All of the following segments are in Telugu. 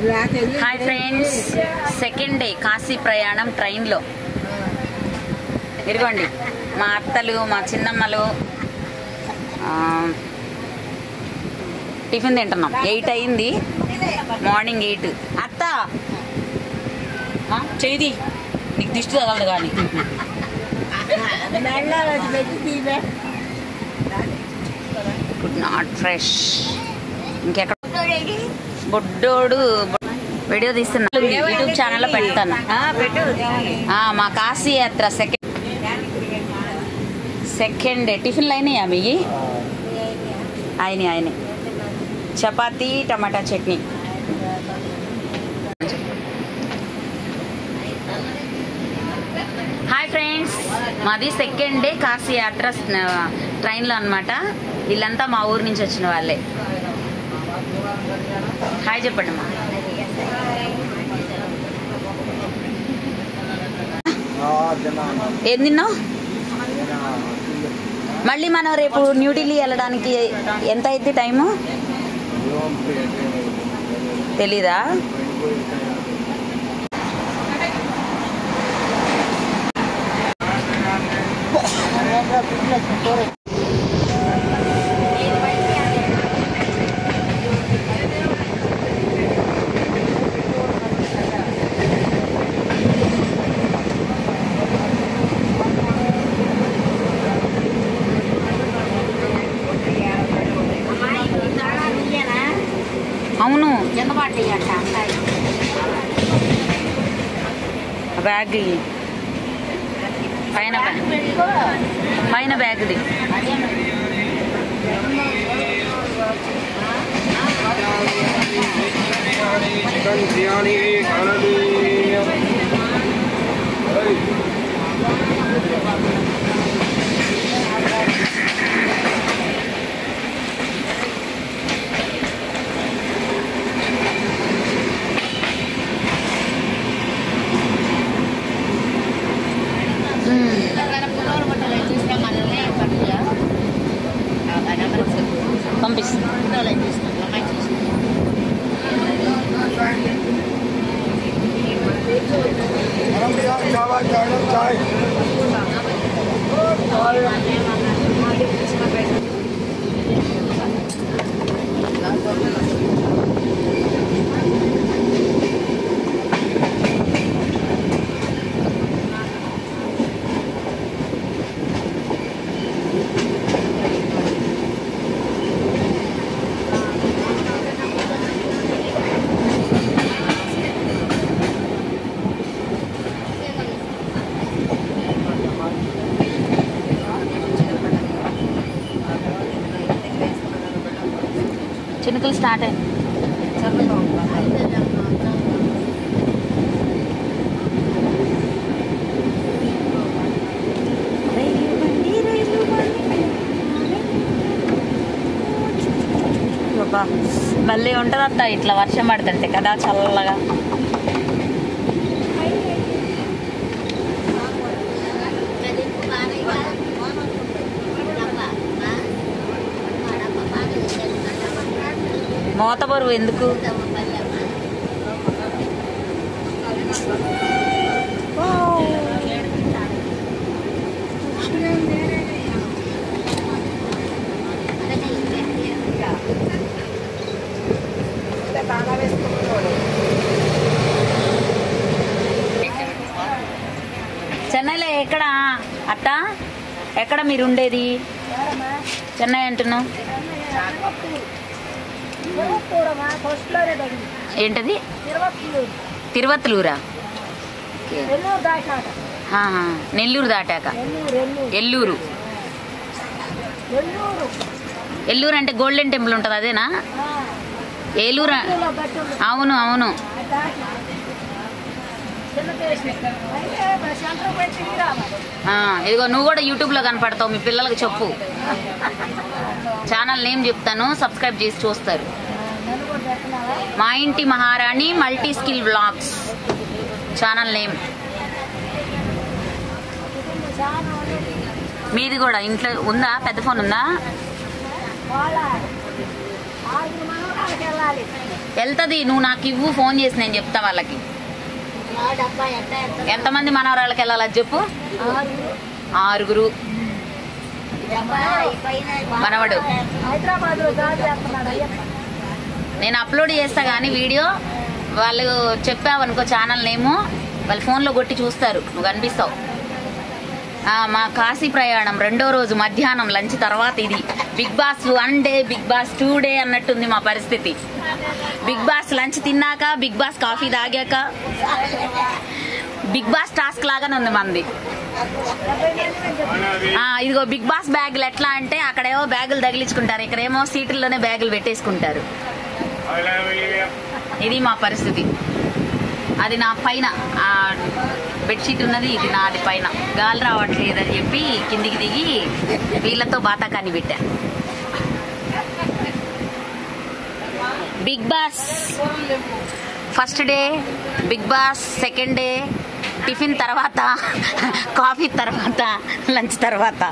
Hi friends, second day Kashi ప్రయాణం ట్రైన్లో. ఇదిగోండి మా అత్తలు, మా చిన్నమ్మలు టిఫిన్ తింటున్నాం. 8 అయింది, మార్నింగ్ 8. అత్త చేది నీకు దిష్టి తగలదు కానీ. Good not fresh. ఇంకెక్కడ బొడ్డోడు వీడియో తీస్తున్నా, యూట్యూబ్ ఛానల్లో పెడతాను. మా కాశీ యాత్ర సెకండ్ డే. టిఫిన్లు అయినాయా మీ? అయినాయి. చపాతీ టమాటా చట్నీ. హాయ్ ఫ్రెండ్స్, మాది సెకండ్ డే కాశీ యాత్ర ట్రైన్లో అనమాట. వీళ్ళంతా మా ఊరు నుంచి వచ్చిన వాళ్ళే. హాయ్ చెప్పండి అమ్మా. ఏం తిన్నావు? మళ్ళీ మనం రేపు న్యూఢిల్లీ వెళ్ళడానికి ఎంత అయింది టైము తెలీదా? అవును, బ్యాగ్ పైన బ్యాగ్ది. పంపిస్తుంది. చినుకులు స్టార్ట్ అయింది. మళ్ళీ ఉంటుంది అత్త ఇట్లా వర్షం పడుతుంటే కదా చల్లగా. మోత బరువు ఎందుకు? చెన్నైలో ఎక్కడ అట్ట? ఎక్కడ మీరు ఉండేది? చెన్నై అంటున్నావు ఏంటది? తిరువత్తులూరా? నెల్లూరు దాటాక ఎల్లూరు. ఎల్లూరు అంటే గోల్డెన్ టెంపుల్ ఉంటుంది అదేనా? ఏలూరు. అవును అవును. ఇదిగో నువ్వు కూడా యూట్యూబ్లో కనపడతావు, మీ పిల్లలకు చెప్పు. ఛానల్ నేమ్ చెప్తాను, సబ్స్క్రైబ్ చేసి చూస్తారు. మా ఇంటి మహారాణి multi skill vlogs channel name. మీది కూడా ఇంట్లో ఉందా? పెద్ద ఫోన్ ఉందా? వెళ్తుంది. నువ్వు నాకు ఇవ్వు, ఫోన్ చేసి నేను చెప్తా వాళ్ళకి. ఎంతమంది మనవరాళ్ళకి వెళ్ళాలి అది చెప్పు. 6 మనవడు. నేను అప్లోడ్ చేస్తా కానీ వీడియో వాళ్ళు చెప్పావనుకో ఛానల్ నేము, వాళ్ళు ఫోన్లో కొట్టి చూస్తారు, నువ్వు కనిపిస్తావు. మా కాశీ ప్రయాణం 2వ రోజు మధ్యాహ్నం లంచ్ తర్వాత ఇది. Bigg Boss 1 day, Bigg Boss 2 day అన్నట్టుంది మా పరిస్థితి. బిగ్ బాస్ లంచ్ తిన్నాక, బిగ్ బాస్ కాఫీ తాగాక, బిగ్ బాస్ టాస్క్ లాగానే ఉంది మంది. ఇదిగో బిగ్ బాస్ బ్యాగులు ఎట్లా అంటే అక్కడేమో బ్యాగులు తగిలించుకుంటారు, ఇక్కడేమో సీట్లలోనే బ్యాగులు పెట్టేసుకుంటారు. ఇది మా పరిస్థితి. అది నా పైన బెడ్షీట్ ఉన్నది, ఇది నాది పైన. గాలి రావట్లేదని చెప్పి కిందికి దిగి వీళ్ళతో బాతాకాన్ని పెట్టా. Bigg Boss first day, Bigg Boss second day, tiffin తర్వాత, కాఫీ తర్వాత, లంచ్ తర్వాత.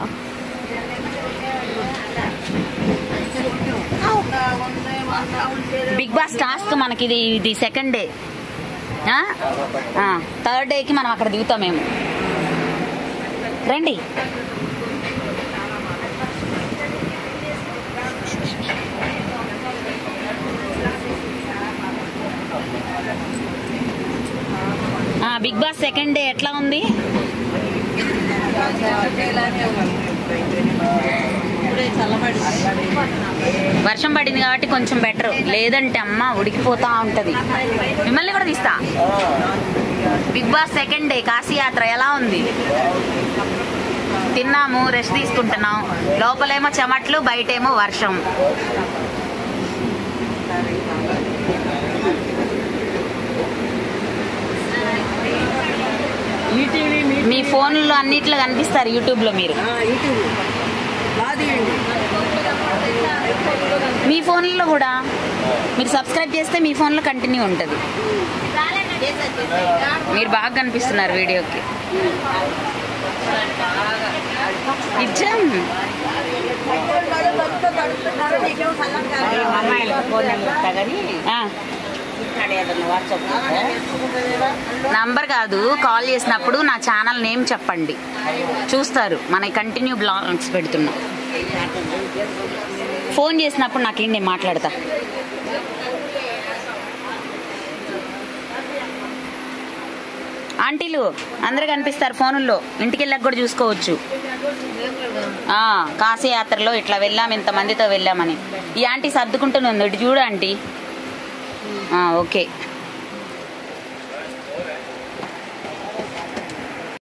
బిగ్ బాస్ టాస్క్ మనకి ఇది సెకండ్ డే. 3rd డేకి మనం అక్కడ దిగుతాం మేము. రండి. బిగ్ బాస్ సెకండ్ డే ఎట్లా ఉంది? వర్షం పడింది కాబట్టి కొంచెం బెటర్, లేదంటే అమ్మ ఉడికిపోతా ఉంటది. మిమ్మల్ని కూడా తీస్తా. బిగ్ బాస్ సెకండ్ డే కాశీయాత్ర ఎలా ఉంది? తిన్నాము, రెస్ట్ తీసుకుంటున్నాం. లోపలేమో చెమట్లు, బయటేమో వర్షం. మీ ఫోన్లో అన్నిట్లో కనిపిస్తారు, యూట్యూబ్లో మీరు. మీ ఫోన్లో కూడా మీరు సబ్స్క్రైబ్ చేస్తే మీ ఫోన్లో కంటిన్యూ ఉంటుంది. మీరు బాగా కనిపిస్తున్నారు వీడియోకి. నిజం. నంబర్ కాదు, కాల్ చేసినప్పుడు నా ఛానల్ నేమ్ చెప్పండి, చూస్తారు. మన కంటిన్యూ బ్లాగ్స్ పెడుతున్నాం. ఫోన్ చేసినప్పుడు నాకేం, నేను మాట్లాడతా. ఆంటీలు అందరూ కనిపిస్తారు ఫోనుల్లో, ఇంటికి వెళ్ళాక కూడా చూసుకోవచ్చు. కాశీయాత్రలో ఇట్లా వెళ్ళాం, ఇంతమందితో వెళ్ళామని. ఈ ఆంటీ సర్దుకుంటూనే ఉంది, ఇటు చూడు ఆంటీ. ఓకే.